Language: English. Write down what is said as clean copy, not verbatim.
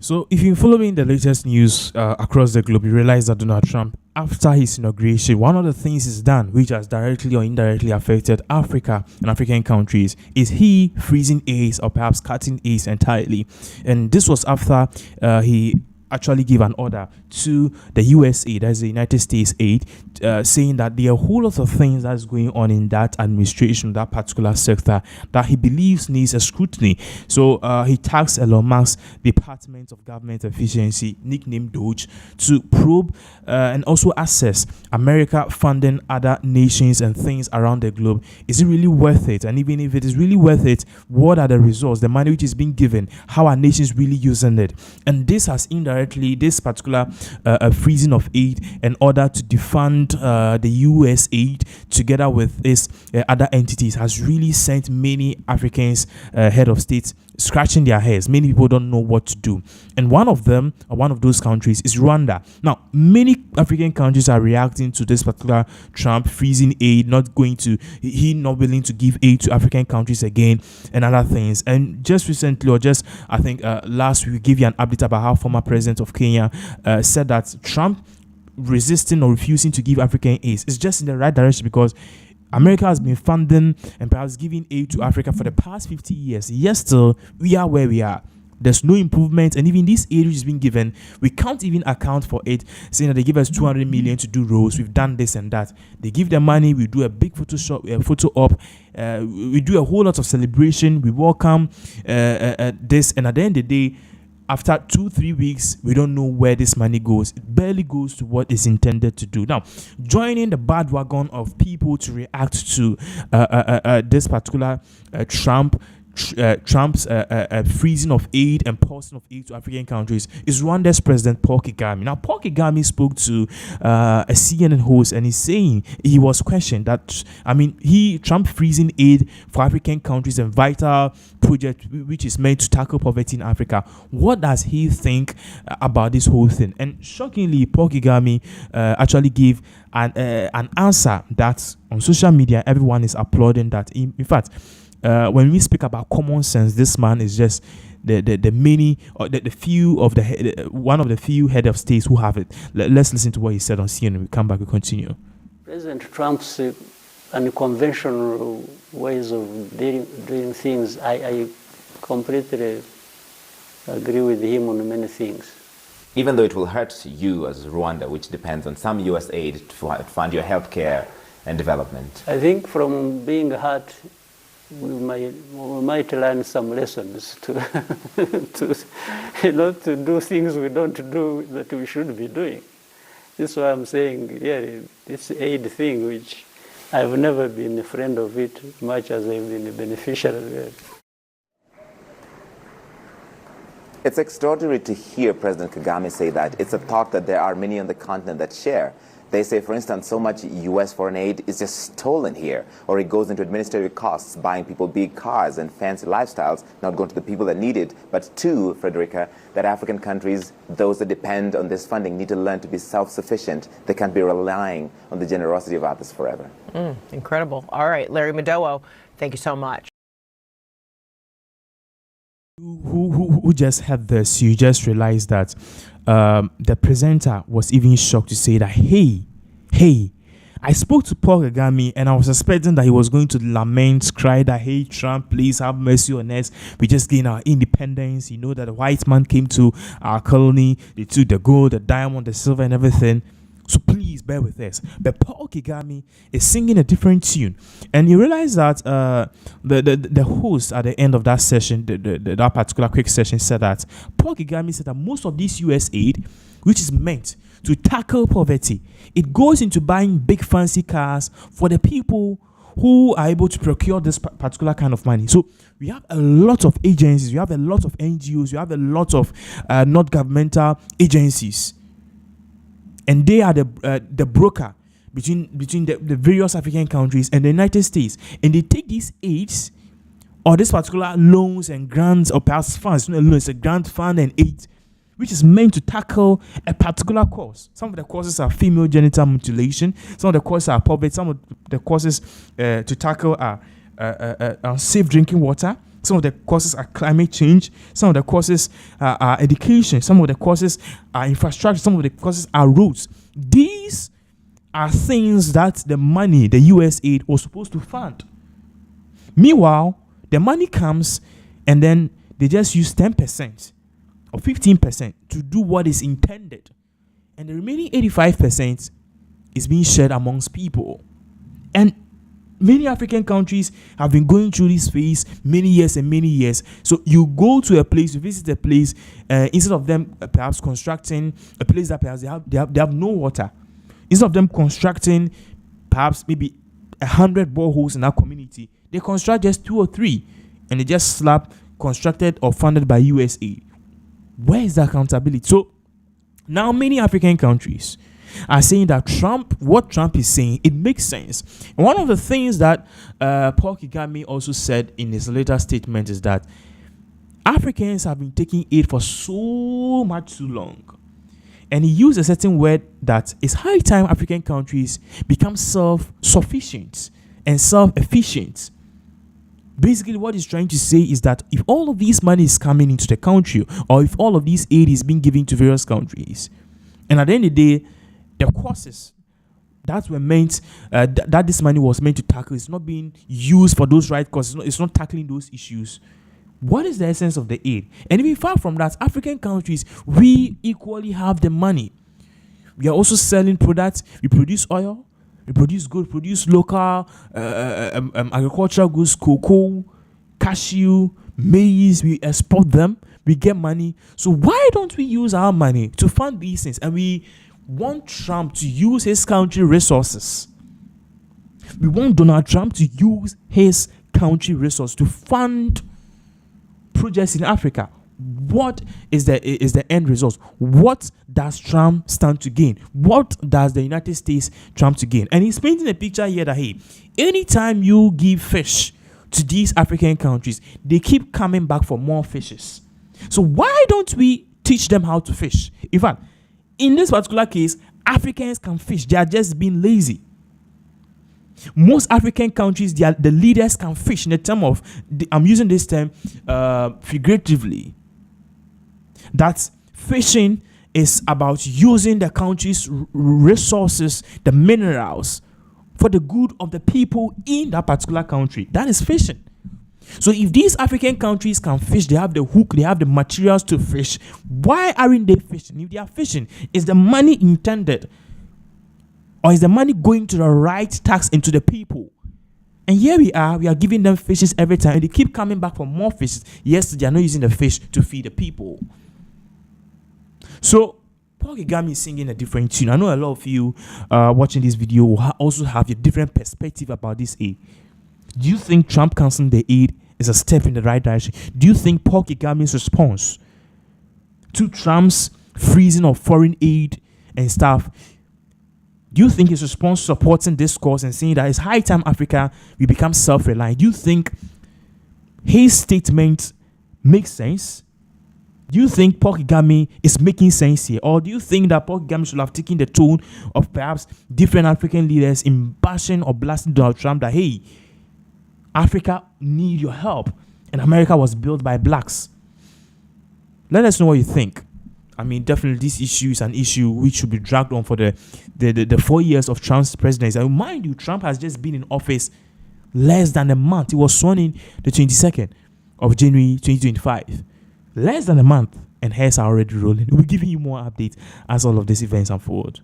So, if you're following the latest news across the globe, you realize that Donald Trump, after his inauguration, one of the things he's done, which has directly or indirectly affected Africa and African countries, is he freezing aid or perhaps cutting aid entirely. And this was after he actually gave an order to the USA, that's the United States aid, saying that there are a whole lot of things that's going on in that administration, that particular sector, that he believes needs a scrutiny. So he tasked Elon Musk's Department of Government Efficiency, nicknamed DOGE, to probe and also assess America funding other nations and things around the globe. Is it really worth it? And even if it is really worth it, what are the results, the money which is being given? How are nations really using it? And this has indirectly, this particular freezing of aid in order to defund the US aid together with its other entities has really sent many Africans, head of states, scratching their heads. Many people don't know what to do. And one of them, or one of those countries, is Rwanda. Now, many African countries are reacting to this particular Trump freezing aid, not willing to give aid to African countries again, and other things. And just recently, or just I think last week, we gave you an update about how former president of Kenya said that Trump resisting or refusing to give African aid is just in the right direction, because America has been funding and perhaps giving aid to Africa for the past 50 years. Yes, still, we are where we are. There's no improvement, and even this aid which is being given, we can't even account for it, saying that they give us 200 million to do roads, we've done this and that. They give the money, we do a big photo op, we do a whole lot of celebration, we welcome this, and at the end of the day, after 2-3 weeks, we don't know where this money goes. It barely goes to what it's intended to do. Now, joining the bandwagon of people to react to this particular Trump's freezing of aid and pausing of aid to African countries is Rwanda's President Paul Kagame. Now, Paul Kagame spoke to a CNN host, and he's saying he was questioned that, Trump freezing aid for African countries and vital project which is meant to tackle poverty in Africa. What does he think about this whole thing? And shockingly, Paul Kagame actually gave an answer that on social media everyone is applauding. That in fact, when we speak about common sense, this man is just the many, or the few of one of the few head of states who have it. Let's listen to what he said on CNN. We come back, we continue. President Trump's unconventional ways of doing things, I completely agree with him on many things. Even though it will hurt you as Rwanda, which depends on some US aid to fund your healthcare and development. I think from being hurt, we might learn some lessons to to do things we don't do that we should be doing. This is why I'm saying, this aid thing, which I've never been a friend of it, much as I've been a beneficiary of it. It's extraordinary to hear President Kagame say that. It's a thought that there are many on the continent that share. They say, for instance, so much U.S. foreign aid is just stolen here, or it goes into administrative costs, buying people big cars and fancy lifestyles, not going to the people that need it. But two, Frederica, that African countries, those that depend on this funding, need to learn to be self-sufficient. They can't be relying on the generosity of others forever. Incredible. All right, Larry Madowo, thank you so much. Who just had this, you just realized that the presenter was even shocked to say that, hey, I spoke to Paul Kagame and I was expecting that he was going to lament, cry that, hey, Trump, please have mercy on us. We just gained our independence. You know that the white man came to our colony. They took the gold, the diamond, the silver and everything. So please bear with us. But Paul Kagame is singing a different tune. And you realize that the host at the end of that session, that particular quick session, said that Paul Kagame said that most of this US aid, which is meant to tackle poverty, it goes into buying big fancy cars for the people who are able to procure this particular kind of money. So we have a lot of agencies, we have a lot of NGOs, we have a lot of not governmental agencies. And they are the broker between the various African countries and the United States. And they take these aids or this particular loans and grants or perhaps funds. It's not a loan, it's a grant fund and aid, which is meant to tackle a particular cause. Some of the causes are female genital mutilation. Some of the causes are poverty. Some of the causes to tackle are safe drinking water. Some of the causes are climate change. Some of the causes are education. Some of the causes are infrastructure. Some of the causes are roads. These are things that the money, the US aid, was supposed to fund. Meanwhile, the money comes and then they just use 10% or 15% to do what is intended. And the remaining 85% is being shared amongst people. And many African countries have been going through this phase many years and many years. So you go to a place, you visit a place, instead of them perhaps constructing a place that perhaps they have no water, instead of them constructing perhaps maybe 100 boreholes in that community, they construct just 2 or 3, and they just slap constructed or funded by USA. Where is the accountability? So now many African countries are saying that what Trump is saying, it makes sense. And one of the things that Paul Kagame also said in his later statement is that Africans have been taking aid for so much too long. And he used a certain word that it's high time African countries become self-sufficient and self-efficient. Basically, what he's trying to say is that if all of this money is coming into the country, or if all of this aid is being given to various countries, and at the end of the day, the causes that were meant, that this money was meant to tackle, is not being used for those right causes, it's not tackling those issues. What is the essence of the aid? And even far from that, African countries, we equally have the money. We are also selling products. We produce oil. We produce goods, produce local agricultural goods, cocoa, cashew, maize. We export them. We get money. So why don't we use our money to fund these things? And we want Trump to use his country resources. We want Donald Trump to use his country resources to fund projects in Africa. What is the end result? What does Trump stand to gain? What does the United States Trump to gain? And he's painting a picture here that, hey, anytime you give fish to these African countries, they keep coming back for more fishes. So why don't we teach them how to fish? In fact, in this particular case, Africans can fish. They are just being lazy. Most African countries, the leaders can fish in the term of, I'm using this term figuratively, that fishing is about using the country's resources, the minerals, for the good of the people in that particular country. That is fishing. So if these African countries can fish, they have the hook, they have the materials to fish, why aren't they fishing? If they are fishing, is the money intended, or is the money going to the right tax into the people? And here we are giving them fishes every time, and they keep coming back for more fishes. Yes, they are not using the fish to feed the people. So Paul Kagame is singing a different tune. I know a lot of you watching this video will also have a different perspective about this aid. Do you think Trump canceling the aid is a step in the right direction? Do you think Paul Kagame's response to Trump's freezing of foreign aid and stuff, do you think his response supporting this cause and saying that it's high time Africa we become self-reliant, do you think his statement makes sense? Do you think Paul Kagame is making sense here? Or do you think that Paul Kagame should have taken the tone of perhaps different African leaders in bashing or blasting Donald Trump that, hey, Africa need your help and America was built by blacks? Let us know what you think. I mean, definitely this issue is an issue which should be dragged on for the 4 years of Trump's presidency. And mind you, Trump has just been in office less than a month. He was sworn in the 22nd of January 2025. Less than a month, and hairs are already rolling. We'll be giving you more updates as all of these events unfold.